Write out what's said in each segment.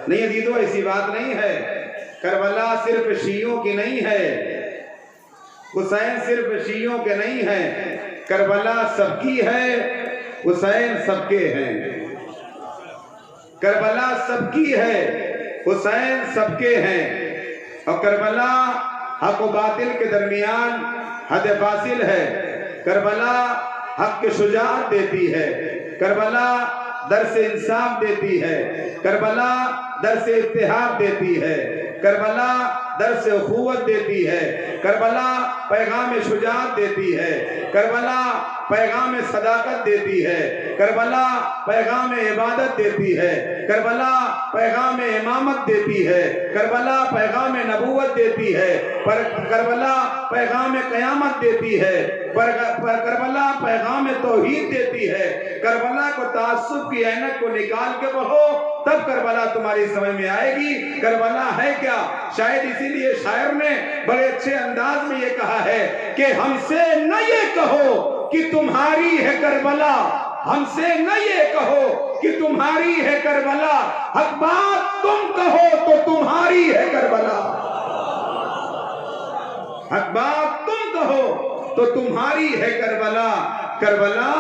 نہیں عزیزو، ایسی بات نہیں ہے۔ کربلا صرف شیعوں کی نہیں ہے، حسین صرف شیعوں کے نہیں ہے، کربلا سب کی ہے، حسین سب کے ہیں۔ کربلا سب کی ہے، حسین سب کے ہیں، اور کربلا حق و باطل کے درمیان حد فاصل ہے۔ کربلا حق کے شجاعت دیتی ہے، کربلا درس انصاف دیتی ہے، کربلا درس اتحاد دیتی ہے، کربلا درس اخوت دیتی ہے، کربلا پیغام شجاعت دیتی ہے، کربلا پیغام صداقت دیتی ہے، کربلا پیغام عبادت دیتی ہے، کربلا پیغام امامت دیتی ہے، کربلا پیغام نبوت دیتی ہے، کربلا پیغام قیامت دیتی ہے، کربلا پیغام توحید دیتی ہے۔ کربلا کو تعصب کی عینک کو نکال کے پڑھو، تب کربلا تمہاری سمجھ میں آئے گی کربلا ہے کیا۔ شاید اسی لیے شاعر نے بڑے اچھے انداز میں یہ کہا ہے کہ ہم سے نہ یہ کہو کہ تمہاری ہے کربلا، ہم سے نہ یہ کہو کہ تمہاری ہے کربلا، حق بات تم کہو تو تمہاری ہے کربلا، حق بات تم کہو تو تمہاری ہے کربلا۔ کربلا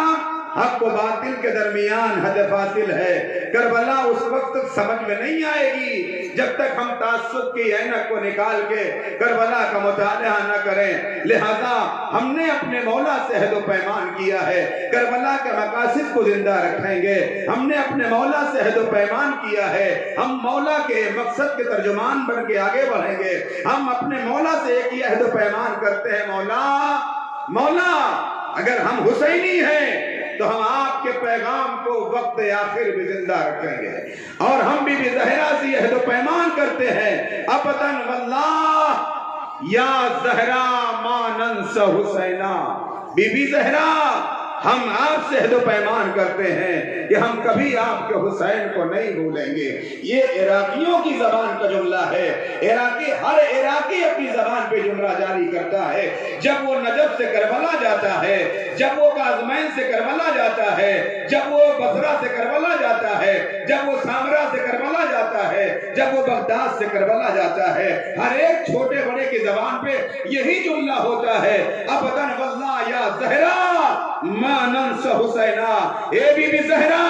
حق و باطل کے درمیان حد فاصل ہے۔ کربلا اس وقت تک سمجھ میں نہیں آئے گی جب تک ہم تعصب کی عینک کو نکال کے کربلا کا مطالعہ نہ کریں۔ لہذا ہم نے اپنے مولا سے عہد و پیمان کیا ہے، کربلا کے مقاصد کو زندہ رکھیں گے۔ ہم نے اپنے مولا سے عہد و پیمان کیا ہے، ہم مولا کے مقصد کے ترجمان بن کے آگے بڑھیں گے۔ ہم اپنے مولا سے ایک ہی عہد و پیمان کرتے ہیں، مولا اگر ہم حسینی ہیں تو ہم آپ کے پیغام کو وقت آخر بھی زندہ رکھیں گے، اور ہم بی بی زہرا سے عہد و پیمان کرتے ہیں، ابداً واللہ یا زہرا ما ننس حسینا، بی بی زہرا ہم آپ سے عہد و پیمان کرتے ہیں کہ ہم کبھی آپ کے حسین کو نہیں بھولیں گے۔ یہ عراقیوں کی زبان کا جملہ ہے، ہر عراقی اپنی زبان پہ جملہ جاری کرتا ہے۔ جب وہ نجف سے کربلا جاتا ہے، جب وہ کاظمین سے کربلا جاتا ہے، جب وہ بصرہ سے کربلا جاتا ہے، جب وہ سامرا سے کربلا جاتا ہے، جب وہ بغداد سے کربلا جاتا ہے، ہر ایک چھوٹے بڑے کی زبان پہ یہی جملہ ہوتا ہے، ابداً واللہ یا زہرا ما ننس حسینا، اے بی بی زہرا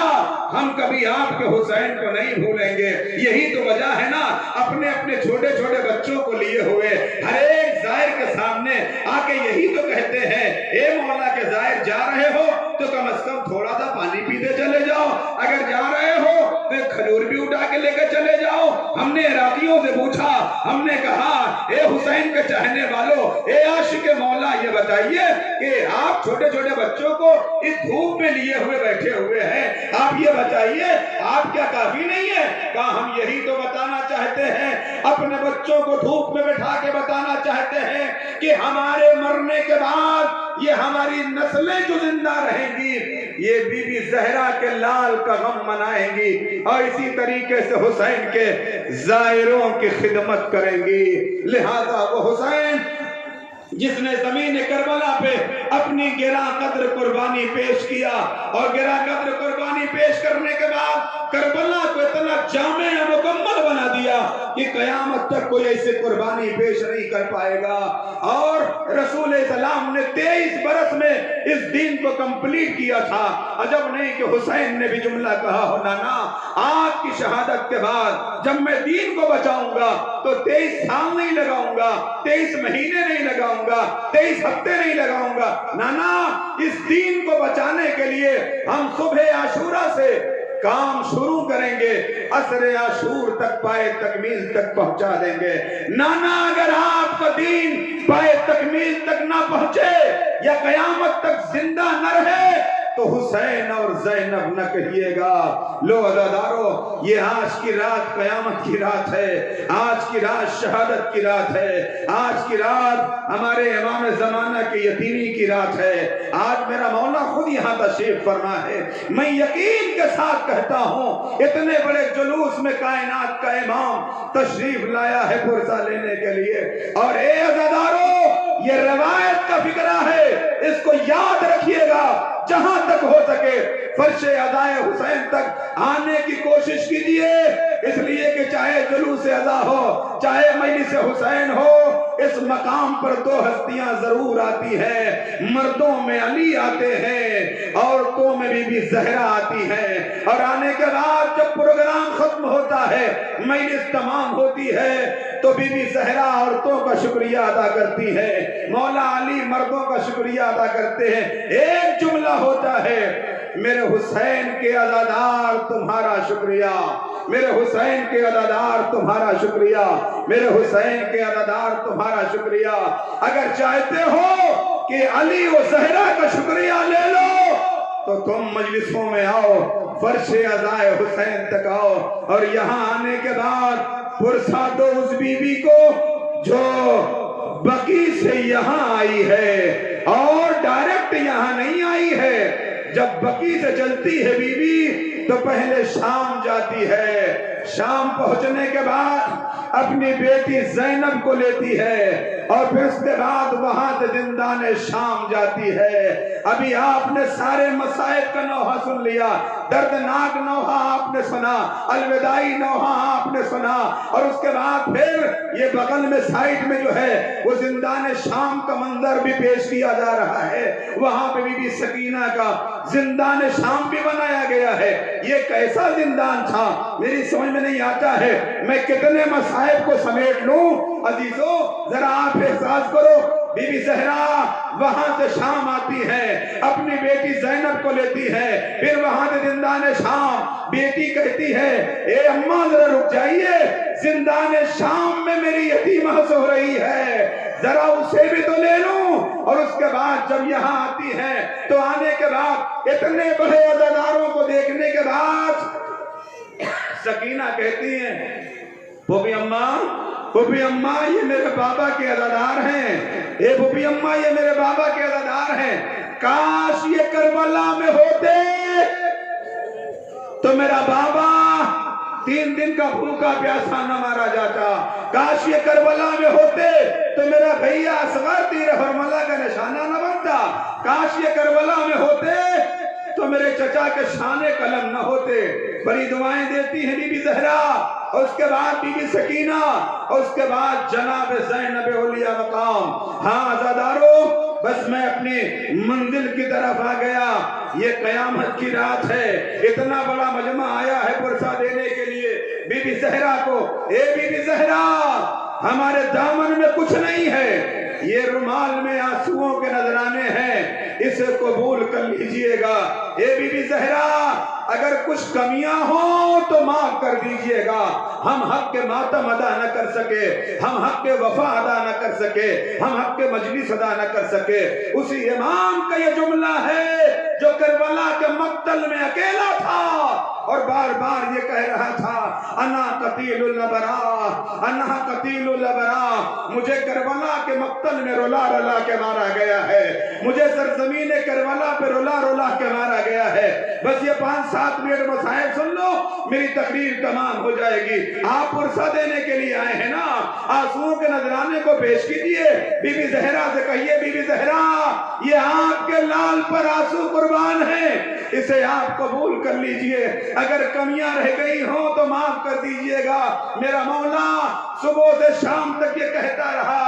ہم کبھی آپ کے حسین کو نہیں بھولیں گے۔ یہی تو وجہ ہے نا، اپنے اپنے چھوٹے چھوٹے بچوں کو لیے ہوئے ہر ایک زائر کے سامنے آ کے یہی تو کہتے ہیں، اے مولا کے زائر جا رہے ہو تو کم از کم تھوڑا سا پانی پیتے چلے جاؤ، اگر جا رہے ہو تو ایک کھجور بھی اٹھا کے لے کے چلے جاؤ۔ ہم نے عراقیوں سے پوچھا، ہم نے کہا اے حسین کے چاہنے والوں، اے عاشق مولا، یہ بتائیے کہ آپ چھوٹے چھوٹے بچوں کو اس دھوپ میں لیے ہوئے بیٹھے ہوئے ہیں، آپ یہ بتائیے آپ کیا کافی نہیں ہے؟ کہا ہم یہی تو بتانا چاہتے ہیں، اپنے بچوں کو دھوپ میں بٹھا کے بتانا چاہتے ہیں کہ ہمارے مرنے کے بعد یہ ہماری نسلیں جو زندہ رہیں گی یہ بی بی زہرا کے لال کا غم منائیں گی، اور اسی طریقے سے حسین کے زائروں کی خدمت کریں گی۔ لہذا وہ حسین جس نے زمین کربلا پہ اپنی گراں قدر قربانی پیش کیا، اور گراں قدر قربانی پیش کرنے کے بعد کربلا کو اتنا جامع مکمل بنا دیا کہ قیامت تک کوئی ایسے قربانی پیش نہیں کر پائے گا، اور رسول اسلام نے 23 برس میں اس دین کو کمپلیٹ کیا تھا۔ عجب نہیں کہ حسین نے بھی جملہ کہا ہو، نانا آپ کی شہادت کے بعد جب میں دین کو بچاؤں گا تو 23 سال نہیں لگاؤں گا، 23 مہینے نہیں لگاؤں گا، 23 ہفتے نہیں لگاؤں گا، نانا اس دین کو بچانے کے لیے ہم صبح عاشورہ سے کام شروع کریں گے، عصر عاشور تک پائے تکمیل تک پہنچا دیں گے۔ نانا اگر آپ کا دین پائے تکمیل تک نہ پہنچے یا قیامت تک زندہ نہ رہے تو حسین اور زینب نہ کہیے گا۔ لو عزادارو، یہ آج کی رات قیامت کی رات ہے، آج کی رات شہادت کی رات ہے، آج کی رات ہمارے امام زمانہ کی یتیمی کی رات ہے۔ آج میرا مولا خود یہاں تشریف فرما ہے۔ میں یقین کے ساتھ کہتا ہوں اتنے بڑے جلوس میں کائنات کا امام تشریف لایا ہے پرسہ لینے کے لیے، اور اے عزادارو یہ روایت کا فکرہ ہے، اس کو یاد رکھیے گا، جہاں تک ہو سکے فرش ادائے حسین تک آنے کی کوشش کیجئے، اس لیے کہ چاہے جلوس ادا ہو، چاہے مجلس حسین ہو، اس مقام پر دو ہستیاں ضرور آتی ہیں، مردوں میں علی آتے ہیں، عورتوں میں بی بی زہرا آتی ہے، اور آنے کے بعد جب پروگرام ختم ہوتا ہے، مجلس تمام ہوتی ہے، تو بی بی زہرا عورتوں کا شکریہ ادا کرتی ہے، مولا علی مردوں کا شکریہ ادا کرتے ہیں، ایک جملہ ہوتا ہے، میرے حسین کے عزادار تمہارا شکریہ، میرے حسین کے عزادار تمہارا شکریہ، میرے حسین کے عزادار تمہارا شکریہ۔ اگر چاہتے ہو کہ علی و زہرا کا شکریہ لے لو تو تم مجلسوں میں آؤ، فرش عزائے حسین تک آؤ، اور یہاں آنے کے بعد پرسا دو اس بی بی کو جو بقی سے یہاں آئی ہے اور ڈائریکٹ یہاں نہیں آئی ہے۔ جب بقی سے چلتی ہے بی بی تو پہلے شام جاتی ہے، شام پہنچنے کے بعد اپنی بیٹی زینب کو لیتی ہے، اور پھر اس کے بعد وہاں سے زندان شام جاتی ہے۔ ابھی آپ نے سارے مصائب کا نوحہ سن لیا، دردناک نوحہ آپ نے سنا، الوداعی نوحہ آپ نے سنا، اور اس کے بعد پھر یہ بغل میں سائٹ میں جو ہے وہ زندان شام کا منظر بھی پیش کیا جا رہا ہے، وہاں پہ بی بی سکینہ کا زندان شام بھی بنایا گیا ہے۔ یہ کیسا زندان تھا میری سمجھ میں نہیں آتا ہے، میں کتنے مصائب کو سمیٹ لوں۔ عزیزو ذرا آپ احساس کرو، بی بی زہرا وہاں سے شام آتی ہے، اپنی بیٹی زینب کو لیتی ہے، پھر وہاں سے زندان شام، بیٹی کہتی ہے اے اماں ذرا رک جائیے، زندان شام میں میری یتیمہ سو رہی ہے، ذرا اسے بھی تو لے لوں۔ اور اس کے بعد جب یہاں آتی ہے تو آنے کے بعد اتنے بڑے عزاداروں کو دیکھنے کے بعد سکینہ کہتی ہیں پھوپھی اماں یہ میرے بابا کے عزادار ہیں، اے پھوپھی اماں یہ میرے بابا کے عزادار ہیں، کاش یہ کربلا میں ہوتے تو میرا بابا 3 دن کا بھوکا پیاسا نہ مارا جاتا، کاش یہ کربلا میں ہوتے تو میرا بھیا اصغر تیر حرملہ کا نشانہ نہ بنتا، کاش یہ کربلا میں ہوتے تو میرے چچا کے شانے قلم نہ ہوتے۔ بڑی دعائیں دیتی ہیں بی بی زہرا، اور اس کے بعد بی بی سکینہ، اور اس کے بعد جناب زینب اولیاء مقام۔ ہاں عزادارو، بس میں اپنی منزل کی طرف آ گیا، یہ قیامت کی رات ہے، اتنا بڑا مجمع آیا ہے پرسہ دینے کے لیے بی بی زہرا کو۔ اے بی بی زہرا، ہمارے دامن میں کچھ نہیں ہے، یہ رومال میں آنسوؤں کے نذرانے ہیں، اسے قبول کر لیجئے گا۔ اے بی بی زہرا، اگر کچھ کمیاں ہوں تو معاف کر دیجئے گا، ہم حق کے ماتم ادا نہ کر سکے، ہم حق کے وفا ادا نہ کر سکے، ہم حق کے مجلس ادا نہ کر سکے۔ اسی امام کا یہ جملہ ہے جو کربلا کے مقتل میں اکیلا تھا اور بار بار یہ کہہ رہا تھا انا قتیل الابرار، انا قتیل الابرار، مجھے کربلا کے مقتل میں رلا رلا کے مارا گیا ہے، مجھے سرزمین کربلا پہ رلا رلا کے مارا گیا ہے۔ بس یہ 5-7 منٹ مسائل سن لو، میری تقریر تمام ہو جائے گی۔ آپ پرسہ دینے کے لیے آئے ہیں نا، آنسوؤں کے نذرانے کو پیش کیجئے۔ بی بی زہرا سے کہیے بی بی زہرا، یہ آپ کے لال پر آنسو قربان ہیں، اسے آپ قبول کر لیجئے، اگر کمیاں رہ گئی ہوں تو معاف کر دیجئے گا۔ میرا مولا صبح سے شام تک یہ کہتا رہا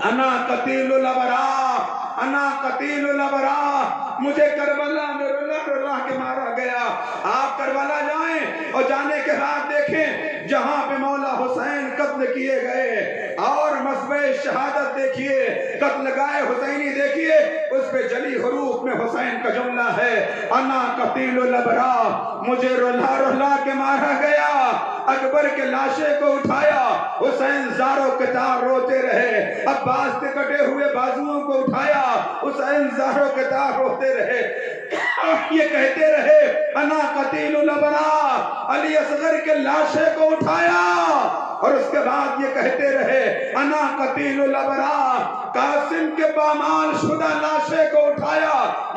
انا قتیل الابرار، انا قتیل الابرار، مجھے کربلا میں رلا رلا کے مارا گیا۔ آپ کربلا جائیں اور جانے کے بعد دیکھیں جہاں پہ مولا حسین قتل کیے گئے، اور مصباح شہادت دیکھیے، قتل گاہ حسینی دیکھیے، اس پہ جلی حروف میں حسین کا جملہ ہے انا قتیل الابرار، مجھے رلا رلا کے مارا گیا۔ اکبر کے لاشے کو اٹھایا، حسین زاروں کے تار روتے رہے، عباس کے کٹے ہوئے بازوؤں کو اٹھایا، حسین زاروں کے تار روتے رہے، یہ کہتے رہے انا قتیل الابرار، علی اصغر کے لاشے کو اٹھایا، اور اس کے بعد یہ کہتے رہے انا قتیل الابرار، قاسم کے پامال شدہ لاشے کو اٹھایا،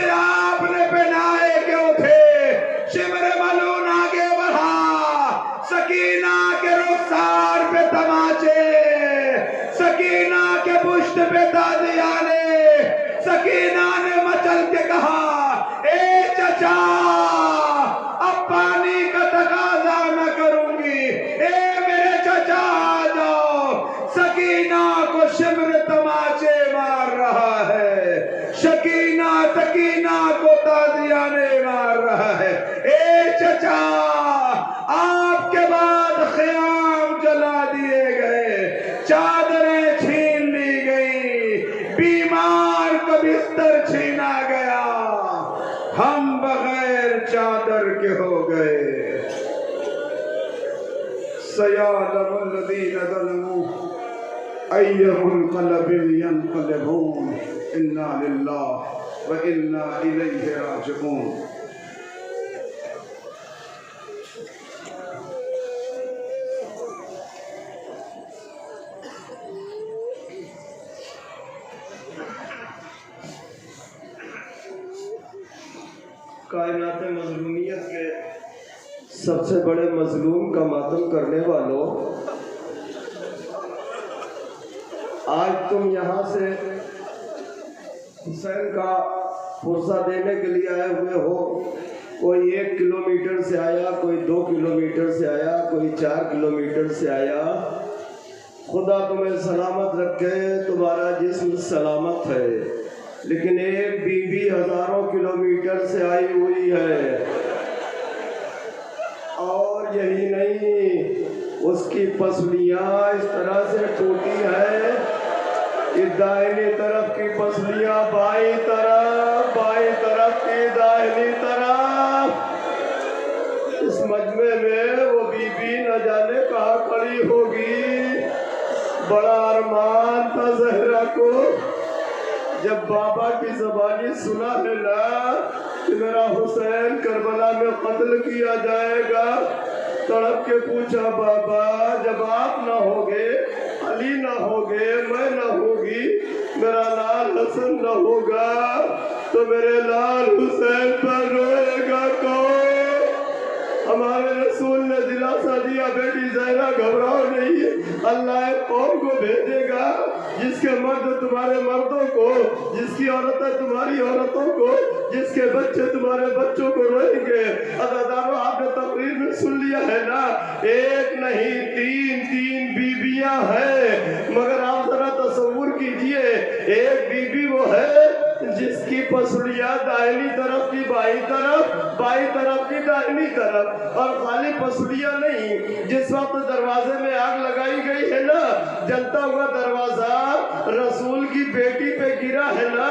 پھر آپ نے پہنائے کہ اٹھے، شمر ملون آگے بڑھا، سکینہ کے رخسار پہ تماچے، سکینہ کے پشت پہ تازیانے، سکینہ نے مچل کے کہا اے چچا اب پانی کا تقاضا نہ کروں گی، اے میرے چچا آ جاؤ۔ سکینہ کو شمر تماچے مار رہا ہے، سکینہ کو تازیانے مار رہا ہے۔ اے چچا آپ کے بعد خیام جلا دیے گئے، چادریں چھین لی گئی، بیمار کا بستر چھینا گیا، ہم بغیر چادر کے ہو گئے۔ سَيَعْلَمُ الَّذِينَ ظَلَمُوا أَيَّ مُنقَلَبٍ يَنقَلِبُونَ إِنَّا لِلَّهِ وَإِنَّا إِلَيْهِ رَاجِعُونَ۔ کائنات مظلومیت کے سب سے بڑے مظلوم کا ماتم کرنے والوں، آج تم یہاں سے حسین کا پرسہ دینے کے لیے آئے ہوئے ہو۔ کوئی 1 کلومیٹر سے آیا، کوئی 2 کلومیٹر سے آیا، کوئی 4 کلومیٹر سے آیا۔ خدا تمہیں سلامت رکھے، تمہارا جسم سلامت ہے، لیکن ایک بی بی ہزاروں کلومیٹر سے آئی ہوئی ہے، اور یہی نہیں، اس کی پسلیاں اس طرح سے ٹوٹی ہے کہ دائنی طرف کی پسلیاں بائیں طرف کی دائنی طرف۔ اس مجمع میں وہ بی بی نہ جانے کہاں کھڑی ہوگی۔ بڑا ارمان تھا زہرا کو، جب بابا کی زبانی سنا ہے نا کہ میرا حسین کربلا میں قتل کیا جائے گا، تڑپ کے پوچھا بابا جب آپ نہ ہوگے، علی نہ ہوگے، میں نہ ہوگی، میرا لال حسن نہ ہوگا تو میرے لال حسین پر روئے گا کون؟ ہمارے رسول نے دلاسا دیا بیٹی زہرا گھبراؤ نہیں، اللہ ایک قوم کو بھیجے گا جس کے مرد تمہارے مردوں کو، جس کی عورتیں تمہاری عورتوں کو، جس کے بچے تمہارے بچوں کو روئیں گے۔ عزادارو آپ نے تقریر میں سن لیا ہے نا، ایک نہیں تین بیویاں ہیں، مگر آپ ذرا تصور کیجئے، ایک بی بی وہ ہے جس کی پسلیاں دائنی طرف کی بائیں طرف کی دائنی طرف، اور خالی پسلیاں نہیں، جس وقت دروازے میں آگ لگائی گئی ہے نا، جلتا ہوا دروازہ رسول کی بیٹی پہ گرا ہے نا،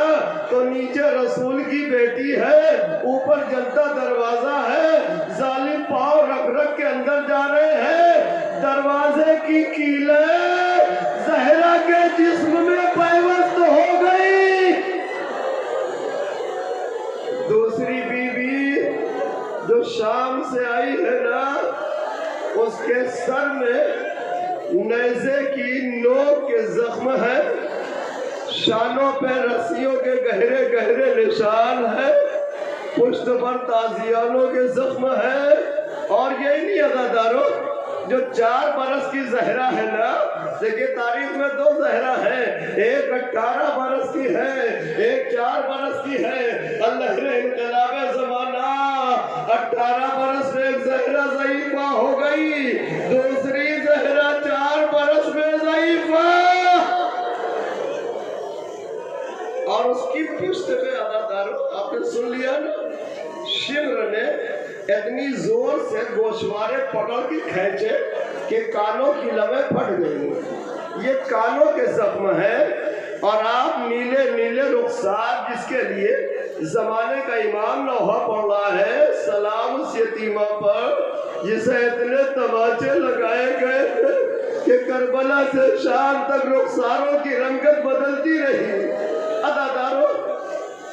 تو نیچے رسول کی بیٹی ہے، اوپر جلتا دروازہ ہے، ظالم پاؤں رکھ کے اندر جا رہے ہیں، دروازے کی کیلیں زہرا کے جسم میں پیوست ہو گئی۔ دوسری بیوی جو شام سے آئی ہے نا، اس کے سر میں نیزے کی نوک کے زخم ہے، شانوں پہ رسیوں کے گہرے نشان ہے، پشت پر تازیانوں کے زخم ہے، اور یہی نہیں عزادارو، جو 4 برس کی زہرا ہے نا، دیکھیں تاریخ میں 2 زہرا ہیں، ایک 18 برس کی ہے، ایک 4 برس کی ہے۔ اللہ نے انقلاب زمانہ 18 برس میں ایک زہرا ضعیفہ ہو گئی، دوسری زہرا 4 برس میں ضعیفہ، اور اس کی پشت پہ عزادارو آپ نے سن لیا نا، شمر نے اتنی زور سے گوشوارے پکڑ کے کھینچے کہ کانوں کی لویں پھٹ گئی۔ یہ کانوں کے زخم ہیں، اور آپ نیلے رخسار جس کے لیے زمانے کا امام لوحہ پڑھ رہا ہے، سلام اس یتیمہ پر جسے اتنے تماچے لگائے گئے تھے کہ کربلا سے شام تک رخساروں کی رنگت بدلتی رہی۔ عزادارو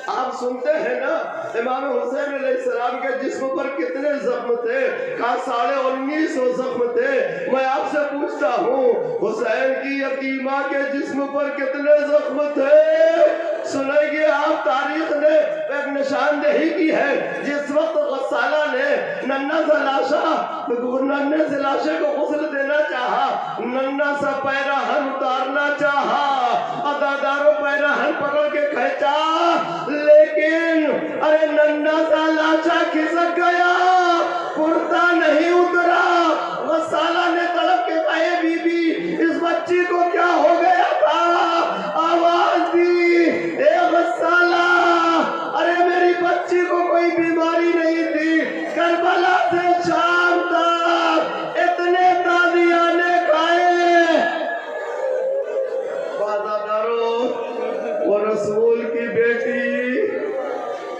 آپ سنتے ہیں نا امام حسین علیہ السلام کے جسم پر کتنے زخم تھے، کہا 1950 زخم تھے۔ میں آپ سے پوچھتا ہوں حسین کی یتیمہ کے جسم پر کتنے زخم تھے؟ سنیں گے آپ تاریخ نے ایک نشاندہی کی ہے جس وقت غسالہ نے ننھا سا لاشے کو غسل دینا چاہا ننھا سا پیراہن اتارنا چاہا عزاداروں پیراہن پکڑ کے کھینچا لیکن ارے ننھا سا لاشا کھسک گیا کرتا نہیں اترا غسالہ نے تڑپ کے کہے بی بی اس بچی کو کیا ہو گیا تھا آواز دی اے غسالہ ارے میری بچی کو کوئی بیماری نہیں تھی کربلا سے شام تک اتنے تازیانے کھائے وعداداروں وہ رسول کی بیٹی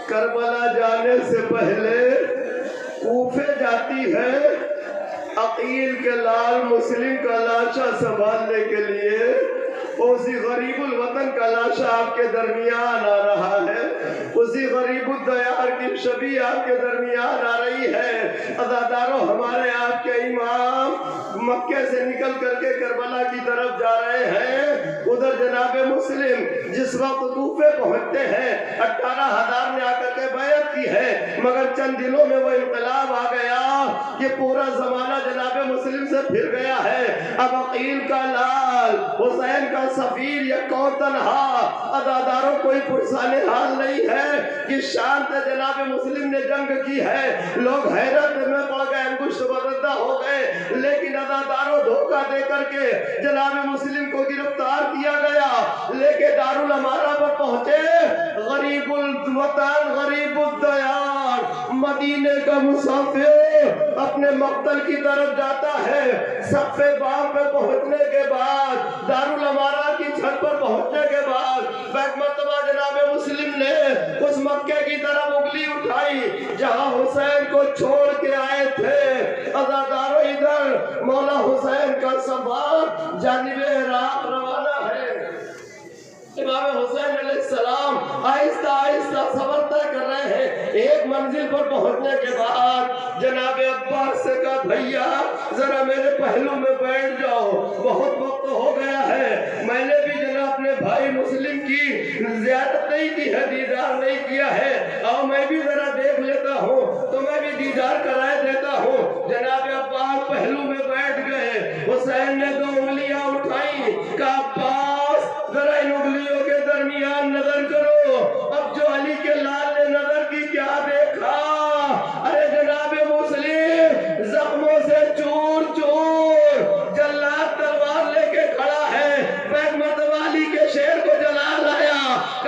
کربلا جانے سے پہلے کوفے جاتی ہے عقیل کے لال مسلم کا لاشا سنبھالنے کے لیے اسی غریب الوطن کا لاشا آپ کے درمیان آ رہا ہے اسی غریب الدیار کی شبیہ آپ کے درمیان آ رہی ہے عزاداروں ہمارے آپ کے امام مکے سے نکل کر کے کربلا کی طرف جا رہے ہیں ادھر جناب مسلم جس وقت کوفے پہنچتے ہیں 18,000 نے آ کر کے بیعت کی ہے مگر چند دنوں میں وہ انقلاب آ گیا کہ پورا زمانہ جناب مسلم سے پھر گیا ہے اب عقیل کا لال حسین کا سفیر یا کون تنہا عزاداروں کوئی پرسان حال نہیں ہے کہ شان سے جناب مسلم نے جنگ کی ہے لوگ حیرت میں پڑ گئے انگشت بدردہ ہو گئے لیکن عزاداروں دھوکہ دے کر کے جناب مسلم کو گرفتار کیا گیا لے کے دارالامارہ پر پہنچے غریب الوطن غریب الدیار مدینے کا مسافر اپنے مقتل کی طرف جاتا ہے صف بام پہ پہنچنے کے بعد دارالامارہ کی چھت پر پہنچنے کے بعد ایک مرتبہ جناب مسلم نے اس مکے کی طرف انگلی اٹھائی جہاں حسین کو چھوڑ کے آئے تھے عزاداروں ادھر مولا حسین کا سفر جانب عراق روانہ ہے امام حسین علیہ السلام آہستہ آہستہ سفر طے کر رہے ہیں ایک منزل پر پہنچنے کے بعد جناب عباس سے کہا بھیا ذرا میرے پہلو میں بیٹھ جاؤ بہت وقت ہو گیا ہے میں نے بھی جناب اپنے بھائی مسلم کی زیادت نہیں کی ہے دیدار نہیں کیا ہے اور میں بھی ذرا دیکھ لیتا ہوں تو میں بھی دیدار کرائے دیتا ہوں جناب عباس پہلو میں بیٹھ گئے حسین نے 2 انگلیاں اٹھائی کہا عباس ذرا ان انگلیوں کے درمیان نظر کرو اب جو علی کے لال نے نظر کی کیا دیکھا ارے جناب مسلم زخموں سے چور چور جلاد تلوار لے کے کھڑا ہے ایک مرتبہ علی کے شیر کو جلا لایا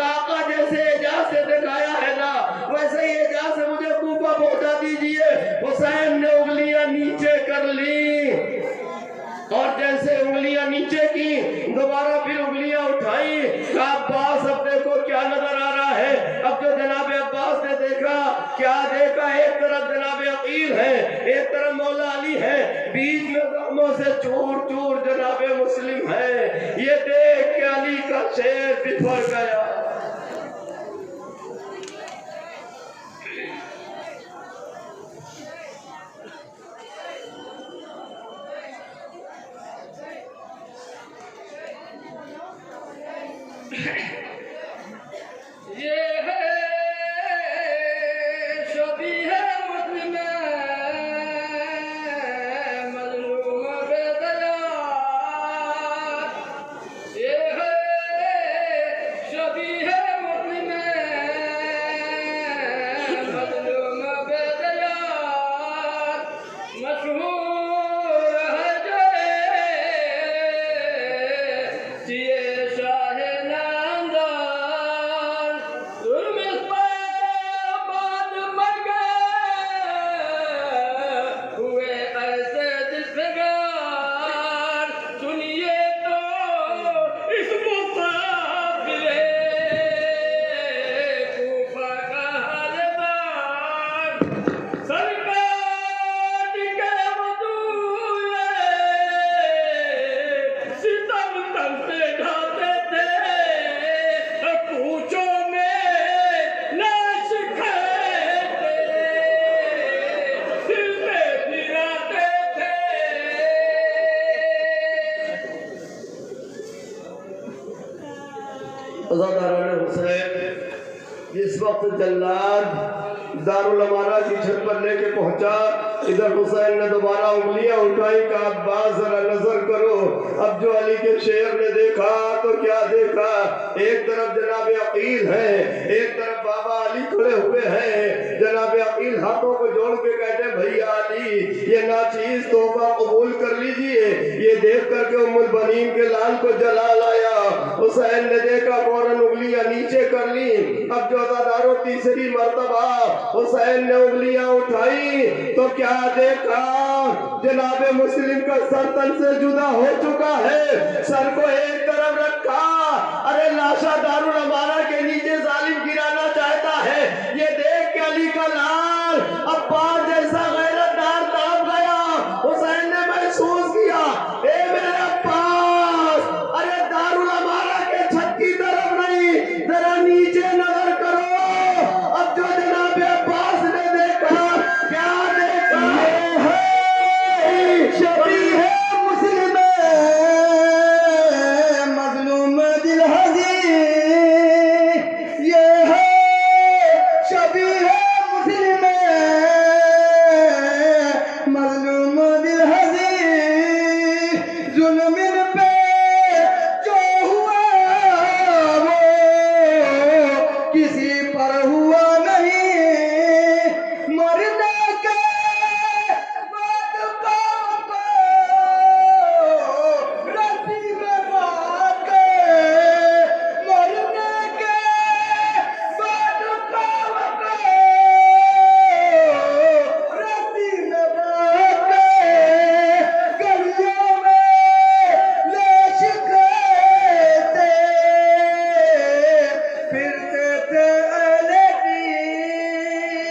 آقا جیسے اجاز سے دکھایا ہے نا ویسے ہی اجاز سے مجھے کوفہ پہنچا دیجئے حسین نے انگلیاں نیچے کر لی اور جیسے انگلیاں نیچے کی دوبارہ پھر انگلیاں اٹھائی کہا عباس اب دیکھو کیا نظر آ رہا ہے اب جو جناب عباس نے دیکھا کیا دیکھا ایک طرف جناب عقیل ہے ایک طرف مولا علی ہے بیچ میں زخموں سے چور چور جناب مسلم ہے یہ دیکھ کے علی کا شیر بفر گیا یہ ہے شبیہ مسلم مظلوم بے دیا یہ ہے شبیہ مسلم مظلوم بے دیا مشہور ہے جے شاہ اس وقت جلاد دارالامانہ کی چھت پر لے کے پہنچا. ادھر حسین نے دوبارہ انگلیاں اٹھائی کہ عباس ذرا نظر کرو. اب جو علی کے شیر نے دیکھا تو کیا دیکھا؟ ایک طرف جناب عقیل ہے, ایک طرف بابا علی کھڑے ہوئے ہیں. جناب عقیل ہاتھوں کو جوڑ کے کہتے ہیں بھیا علی یہ ناچیز تحفہ قبول کر لیجئے. یہ دیکھ کر کے ام البنین کے لال کو جلال آیا. حسین نے دیکھا فوراً انگلیاں نیچے کر لی. اب جو عزاداروں تیسری مرتبہ حسین نے انگلیاں اٹھائی تو کیا دیکھا؟ جناب مسلم کا سر تن سے جدا ہو چکا ہے. سر کو ایک طرف رکھا, ارے لاشا دارالامانہ کے نیچے ظالم گرانا چاہتا ہے. یہ دیکھ کے علی کا لال عباس جیسا غیرت دار تڑپ گیا. حسین نے محسوس کیا اے میرے عباس, ارے دارالامانہ کے چھت کی طرف نہیں, ذرا نیچے نظر کرو. اب جو جناب عباس نے دیکھا کیا دیکھا؟ شبیہ مسلم مظلوم دل حزین, یہ ہے شبیہ مسلم مظلوم دل حزین. ظلم پہ جو ہوا وہ کسی پر ہوا نہیں. مرنے کے بعد پاؤں کو رسی میں باندھ کے, مرنے کے بعد پاؤں کو رسی میں باندھ کے گلیوں میں لاش کھیتے پھرتے تھے اہل دین.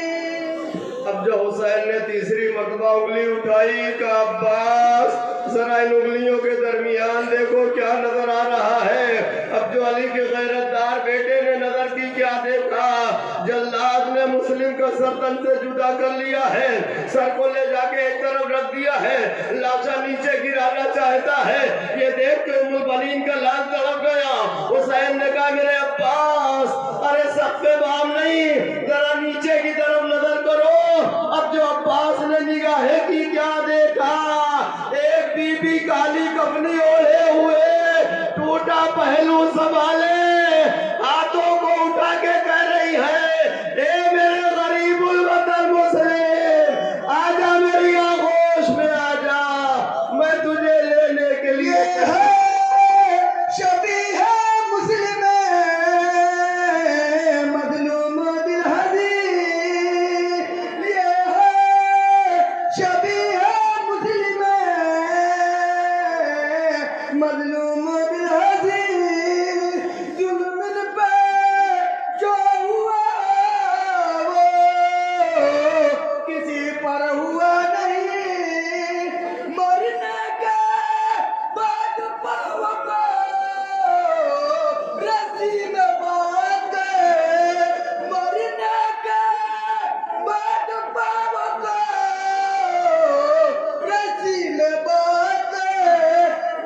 اب جو حسین نے تیسری مرتبہ انگلی اٹھائی کہ عباس ذرا ان انگلیوں کے درمیان دیکھو کیا نظر آ رہا ہے. اب جو علی کے غیرت دار بیٹے نے نظر کی کیا دیکھا؟ جلاد نے مسلم کا سر تن سے جدا کر لیا ہے. سر کو لے جا کے ایک طرف رکھ دیا ہے, لاشا نیچے گرانا چاہتا ہے. یہ دیکھ کے ام البنین کا لال تڑپ گیا. حسین نے کہا میرے عباس ارے سقف بام نہیں, ذرا نیچے کی طرف نظر کرو. اب جو عباس نے نگاہیں کی کیا دیکھا؟ ایک بی بی کالی کفنی اوڑھے ہوئے, ٹوٹا پہلو سنبھالے, ہاتھوں کو اٹھا کے کہہ رہی ہے اے میرے غریب الوطن مسلم, آجا میری آغوش میں آجا, میں تجھے لینے کے لیے. شبیہ مسلم مظلوم دل حزین, یہ ہے شبیہ مسلم مظلوم دل حزین. ظلم پہ جو ہوا وہ کسی پر ہوا نہیں. مرنے کے بعد پاؤں کو رسی میں باندھ کے, مرنے کے بعد پاؤں کو رسی میں باندھ کے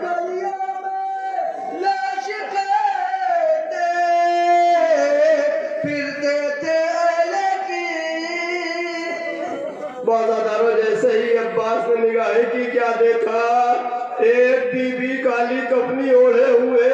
گلیوں میں لاش کھیتے پھرتے تھے اہل دین. بازاداروں جیسے ہی عباس نے نگاہیں کی کیا دیکھا؟ ایک بی بی کالی کفنی اوڑھے ہوئے,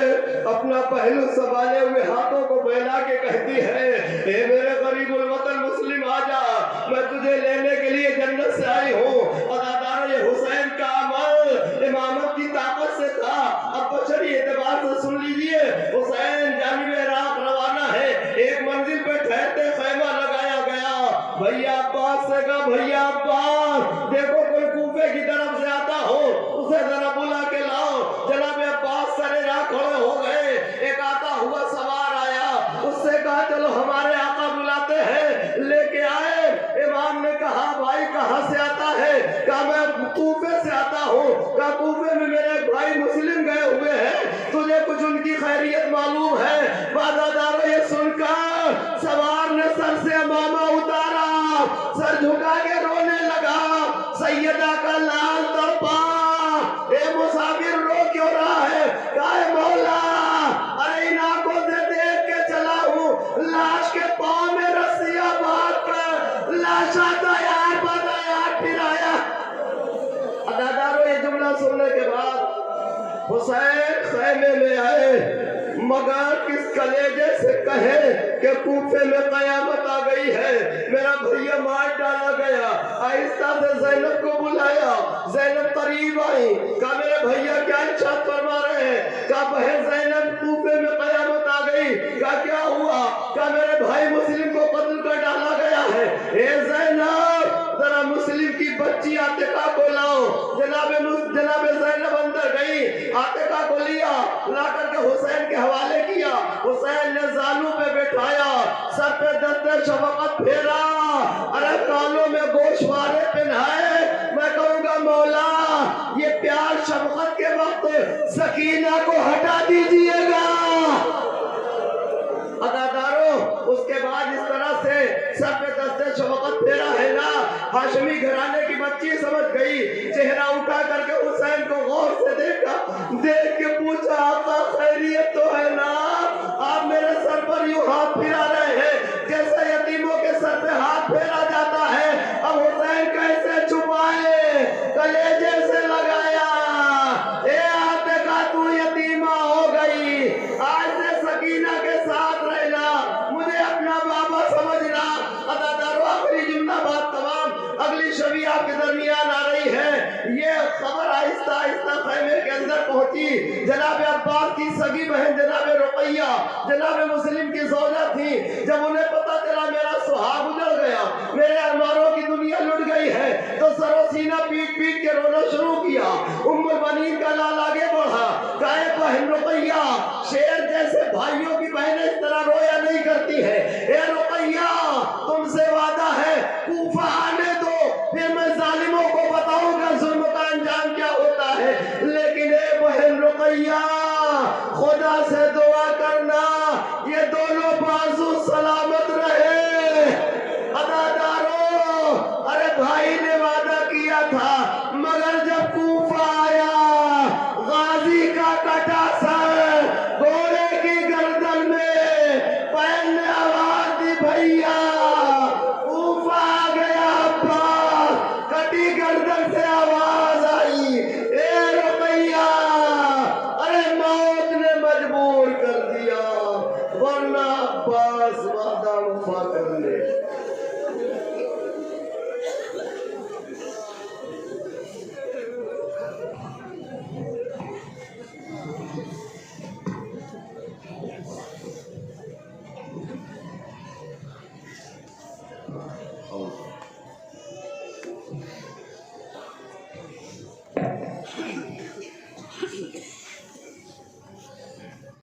اپنا پہلو سنبھالے ہوئے, ہاتھوں کو پھیلا کے کہتی ہے اے میرے غریب الوطن مسلم آجا, میں تجھے لینے کے لیے جنت سے آئی ہوں. عزاداروں یہ حسین کا عمل امامت کی طاقت سے تھا. اب بشری اعتبار سے سن لیجئے, حسین جانب عراق روانہ ہے. ایک منزل پہ ٹھہرتے خیمہ لگایا گیا. بھیا عباس سے کہا بھیا عباس دیکھو کوئی کوفے کی طرف سے آتا ہو, اسے ذرا بلا کے لاؤ. جناب عباس سرے راہ کھڑے ہو گئے. ایک آتا ہوا سوار آیا, اس سے کہا چلو ہمارے آقا بلاتے ہیں, لے کے آئے. امام نے کہا بھائی کہاں سے آتا ہے؟ کہا میں کوفے سے آتا ہوں. کہا کوفے میں میرے بھائی مسلم گئے ہوئے ہیں, تجھے کچھ ان کی خیریت معلوم ہے؟ وعداداروں یہ سن کر سوار نے سر سے امامہ اتارا, سر جھکا کے رونے لگا. سیدہ کا لال تڑپا, اے مسافر رو کیوں رہا ہے؟ کہا اے مولا ارے ان آنکھوں سے دیکھ کے چلا ہوں, لاش کے پاؤں میں حسین خیمے میں آئے مگر کس کلیجے سے کہے کہ کوفے میں قیامت آ گئی ہے، میرا بھیا مار ڈالا گیا۔ آہستہ سے زینب کو بلایا، زینب قریب آئی، کہا میرے بھیا کیا ارشاد فرما رہے ہیں؟ کہا بہن زینب کوفے میں قیامت آ گئی۔ کہا کیا ہوا؟ کہا میرے بھائی مسلم کو قتل کر ڈالا گیا ہے۔ اے زینب ذرا مسلم کی بچی عاتقہ کو لاؤ۔ جناب زینب اندر گئی، عاتقہ کو لیا، لا کر کے حسین کے حوالے کیا۔ حسین نے زانو پہ بٹھایا، سر پہ دست شفقت پھیرا، ارے کانوں میں گوشوارے پہنائے۔ میں کہوں گا مولا یہ پیار شفقت کے وقت سکینہ کو ہٹا دیجئے گا۔ عزاداروں اس کے بعد اس طرح سے سر پہ دست شفقت پھیرا ہے نا، ہاشمی گھرانے کی بچی سمجھ گئی، چہرہ اٹھا کر کے حسین کو غور سے دیکھا، دیکھ کے پوچھا آقا خیریت تو ہے نا؟ آپ میرے سر پر یوں ہاتھ پھرا رہے ہیں جیسے یتیموں کے سر پہ ہاتھ پھیرا جاتا ہے۔ اب حسین کیسے چھپائے، کلیجے سے لگایا، اے عاتقہ تو یتیمہ ہو گئی، آج سے سکینہ کے ساتھ رہنا، مجھے اپنا بابا سمجھنا۔ عزادارو آخری جملہ بات تمام، اگلی شبی آپ کے درمیان آ رہی ہے۔ یہ خبر آہستہ آہستہ خیمے کے اندر پہنچی، جناب عباس کی سگی بہن جناب رقیہ جناب مسلم کی زوجہ تھی، جب انہیں پتا چلا میرا سہاگ اجڑ گیا، میرے ارمانوں کی دنیا لٹ گئی ہے، تو سر و سینہ پیٹ پیٹ کے رونا شروع کیا۔ ام البنین کا لال آگے بڑھا، کہے بہن رقیہ شیر جیسے بھائیوں کی بہنیں اس طرح رویا نہیں کرتی ہے، اے رقیہ تم سے وعدہ ہے کوفہ آنے دو، پھر میں ظالموں کو بتاؤں گا ظلم کا انجام کیا ہوتا ہے۔ لیکن اے بہن رقیہ خدا سے دعا کرنا یہ دونوں بازو سلامت رہے۔ عزادارو ارے بھائی نے وعدہ کیا تھا، مگر جب کوفہ آیا غازی کا کٹا سر گھوڑے کی گردن میں، پہل نے آواز دی بھیا کوفہ آ گیا عباس، کٹی گردن سے آواز آئی، اے رقیہ ارے موت نے مجبور کر دیا، ورنہ عباس وعدہ وفا کر لے۔